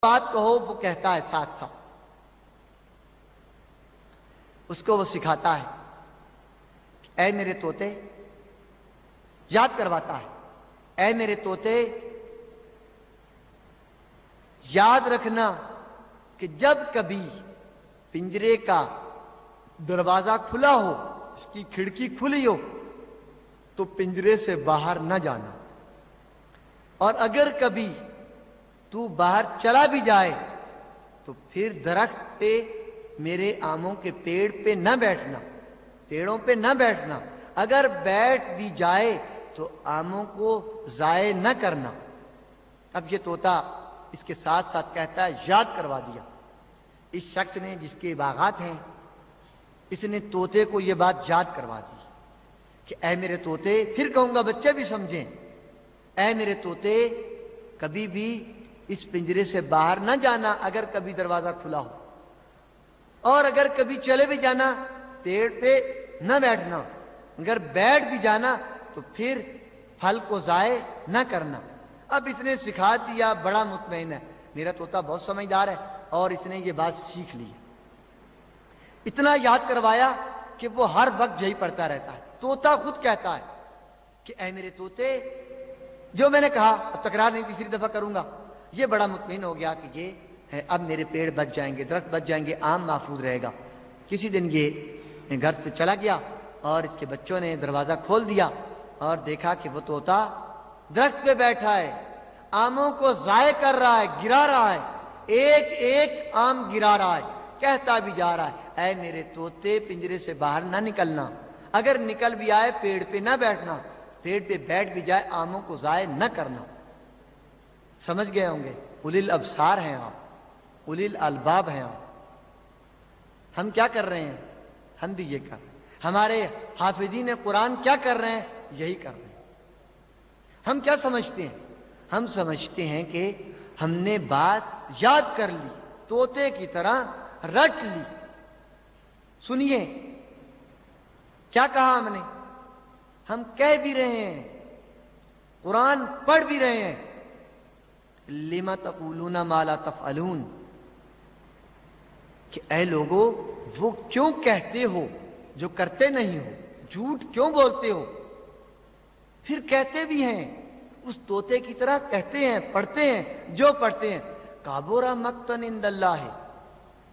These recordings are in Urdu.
بات کہو وہ کہتا ہے ساتھ ساتھ، اس کو وہ سکھاتا ہے، اے میرے طوطے، یاد کرواتا ہے، اے میرے طوطے یاد رکھنا کہ جب کبھی پنجرے کا دروازہ کھلا ہو، اس کی کھڑکی کھلی ہو، تو پنجرے سے باہر نہ جانا، اور اگر کبھی تو باہر چلا بھی جائے تو پھر درخت پہ، میرے آموں کے پیڑ پہ نہ بیٹھنا، پیڑوں پہ نہ بیٹھنا، اگر بیٹھ بھی جائے تو آموں کو ضائع نہ کرنا۔ اب یہ طوطا اس کے ساتھ ساتھ کہتا ہے، یاد کروا دیا اس شخص نے جس کے باغات ہیں، اس نے طوطے کو یہ بات یاد کروا دی کہ اے میرے طوطے، پھر کہوں گا بچے بھی سمجھیں، اے میرے طوطے کبھی بھی اس پنجرے سے باہر نہ جانا اگر کبھی دروازہ کھلا ہو، اور اگر کبھی چلے بھی جانا پیڑ پہ نہ بیٹھنا، اگر بیٹھ بھی جانا تو پھر پھل کو ضائع نہ کرنا۔ اب اس نے سکھا دیا، بڑا مطمئن ہے، میرا طوطا بہت سمجھدار ہے اور اس نے یہ بات سیکھ لی، اتنا یاد کروایا کہ وہ ہر وقت یہی پڑھتا رہتا ہے۔ طوطا خود کہتا ہے کہ اے میرے طوطے، جو میں نے کہا اب تکرار نہیں، تیسری دفعہ کروں گا، یہ بڑا مطمئن ہو گیا کہ یہ ہے، اب میرے پیڑ بچ جائیں گے، درخت بچ جائیں گے، آم محفوظ رہے گا۔ کسی دن یہ گھر سے چلا گیا اور اس کے بچوں نے دروازہ کھول دیا اور دیکھا کہ وہ طوطا درخت پہ بیٹھا ہے، آموں کو ضائع کر رہا ہے، گرا رہا ہے، ایک ایک آم گرا رہا ہے، کہتا بھی جا رہا ہے، اے میرے طوطے پنجرے سے باہر نہ نکلنا، اگر نکل بھی آئے پیڑ پہ نہ بیٹھنا، پیڑ پہ بیٹھ بھی جائے آموں کو ضائع نہ کرنا۔ سمجھ گئے ہوں گے، اولی الابصار ہیں آپ، اولی الالباب ہیں آپ۔ ہم کیا کر رہے ہیں؟ ہم بھی یہ کر رہے ہیں۔ ہمارے حافظین قرآن کیا کر رہے ہیں؟ یہی کر رہے ہیں۔ ہم کیا سمجھتے ہیں؟ ہم سمجھتے ہیں کہ ہم نے بات یاد کر لی، طوطے کی طرح رٹ لی۔ سنیے کیا کہا ہم نے، ہم کہہ بھی رہے ہیں، قرآن پڑھ بھی رہے ہیں، لِمَ تَقُولُونَ مَا لَا تَفْعَلُونَ، کہ اے لوگو وہ کیوں کہتے ہو جو کرتے نہیں ہو، جھوٹ کیوں بولتے ہو؟ پھر کہتے بھی ہیں، اس طوطے کی طرح کہتے ہیں، پڑھتے ہیں، جو پڑھتے ہیں، کابورا مقتن عند اللہ ہے،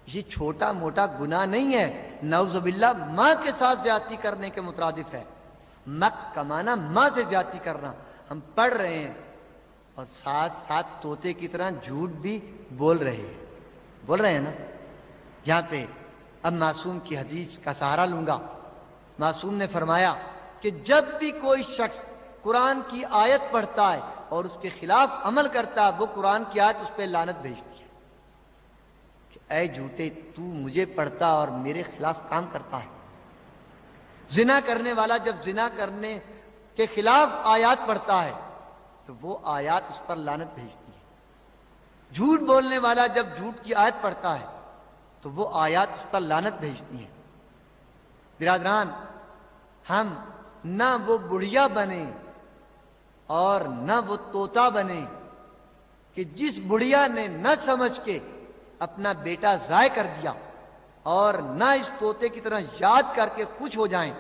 یہ چھوٹا موٹا گناہ نہیں ہے، نعوذ باللہ ماں کے ساتھ زیادتی کرنے کے مترادف ہے۔ مک کمانا ماں سے زیادتی کرنا، ہم پڑھ رہے ہیں اور ساتھ ساتھ طوطے کی طرح جھوٹ بھی بول رہے ہیں نا۔ یہاں پہ اب معصوم کی حدیث کا سہارا لوں گا۔ معصوم نے فرمایا کہ جب بھی کوئی شخص قرآن کی آیت پڑھتا ہے اور اس کے خلاف عمل کرتا ہے، وہ قرآن کی آیت اس پہ لعنت بھیجتی ہے کہ اے جھوٹے، تو مجھے پڑھتا اور میرے خلاف کام کرتا ہے۔ زنا کرنے والا جب زنا کرنے کے خلاف آیات پڑھتا ہے تو وہ آیات اس پر لعنت بھیجتی ہے۔ جھوٹ بولنے والا جب جھوٹ کی آیت پڑھتا ہے تو وہ آیات اس پر لعنت بھیجتی ہیں۔ برادران، ہم نہ وہ بڑھیا بنے اور نہ وہ طوطا بنے کہ جس بڑھیا نے نہ سمجھ کے اپنا بیٹا ضائع کر دیا، اور نہ اس طوطے کی طرح یاد کر کے خوش ہو جائیں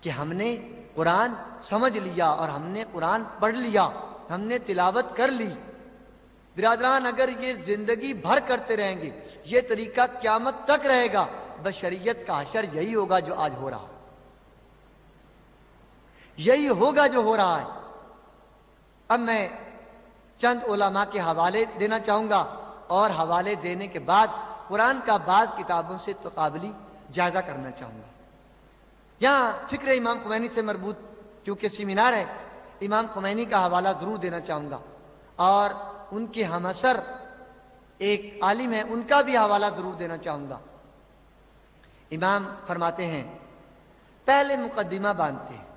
کہ ہم نے قرآن سمجھ لیا اور ہم نے قرآن پڑھ لیا، ہم نے تلاوت کر لی۔ برادران، اگر یہ زندگی بھر کرتے رہیں گے، یہ طریقہ قیامت تک رہے گا، بشریت کا حشر یہی ہوگا جو آج ہو رہا ہے، یہی ہوگا جو ہو رہا ہے۔ اب میں چند علماء کے حوالے دینا چاہوں گا اور حوالے دینے کے بعد قرآن کا بعض کتابوں سے تقابلی جائزہ کرنا چاہوں گا۔ یہاں فکر امام خمینی سے مربوط کیونکہ سیمینار ہے، امام خمینی کا حوالہ ضرور دینا چاہوں گا، اور ان کے ہم اثر ایک عالم ہے، ان کا بھی حوالہ ضرور دینا چاہوں گا۔ امام فرماتے ہیں، پہلے مقدمہ باندھتے ہیں،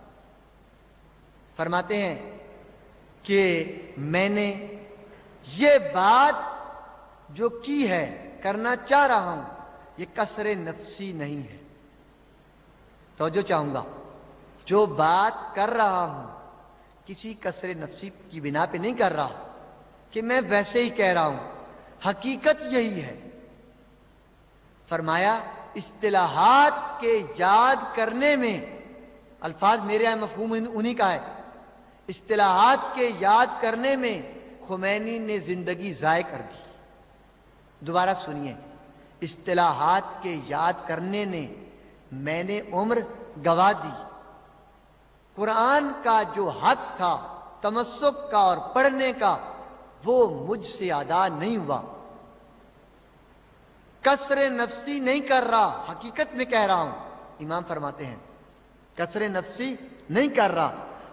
فرماتے ہیں کہ میں نے یہ بات جو کی ہے، کرنا چاہ رہا ہوں، یہ کسر نفسی نہیں ہے۔ توجہ چاہوں گا، جو بات کر رہا ہوں کسی کسر نفسی کی بنا پہ نہیں کر رہا، کہ میں ویسے ہی کہہ رہا ہوں، حقیقت یہی ہے۔ فرمایا اصطلاحات کے یاد کرنے میں، الفاظ میرے ہیں، مفہوم انہی کا ہے، اصطلاحات کے یاد کرنے میں خمینی نے زندگی ضائع کر دی۔ دوبارہ سنیے، اصطلاحات کے یاد کرنے نے میں نے عمر گوا دی۔ قرآن کا جو حق تھا تمسک کا اور پڑھنے کا، وہ مجھ سے ادا نہیں ہوا۔ کسر نفسی نہیں کر رہا، حقیقت میں کہہ رہا ہوں۔ امام فرماتے ہیں کسر نفسی نہیں کر رہا،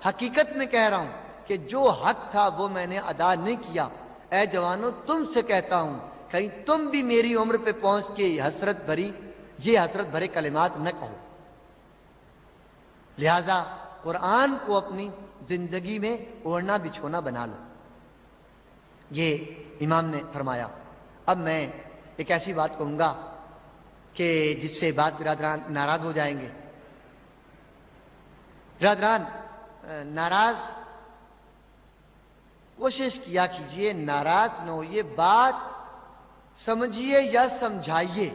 حقیقت میں کہہ رہا ہوں کہ جو حق تھا وہ میں نے ادا نہیں کیا۔ اے جوانوں، تم سے کہتا ہوں کہیں تم بھی میری عمر پہ پہنچ کے یہ حسرت بھرے کلمات نہ کہو۔ لہذا قرآن کو اپنی زندگی میں اوڑھنا بچھونا بنا لو، یہ امام نے فرمایا۔ اب میں ایک ایسی بات کہوں گا کہ جس سے بعض برادران ناراض ہو جائیں گے۔ برادران ناراض کوشش کیا کیجئے ناراض نہ ہوئیے، بات سمجھیے یا سمجھائیے۔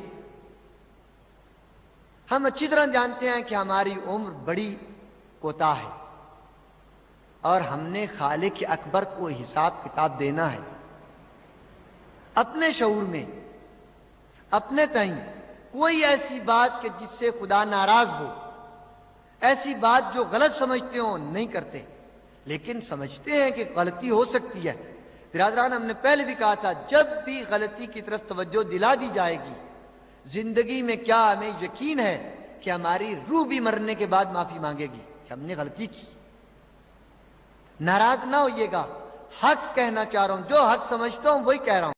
ہم اچھی طرح جانتے ہیں کہ ہماری عمر بڑی کوتاہ ہے اور ہم نے خالق اکبر کو حساب کتاب دینا ہے۔ اپنے شعور میں، اپنے تئیں کوئی ایسی بات کہ جس سے خدا ناراض ہو، ایسی بات جو غلط سمجھتے ہوں نہیں کرتے، لیکن سمجھتے ہیں کہ غلطی ہو سکتی ہے۔ برادران، ہم نے پہلے بھی کہا تھا، جب بھی غلطی کی طرف توجہ دلا دی جائے گی، زندگی میں کیا ہمیں یقین ہے کہ ہماری روح بھی مرنے کے بعد معافی مانگے گی کہ ہم نے غلطی کی۔ ناراض نہ ہوئیے گا، حق کہنا چاہ رہا ہوں، جو حق سمجھتا ہوں وہی کہہ رہا ہوں۔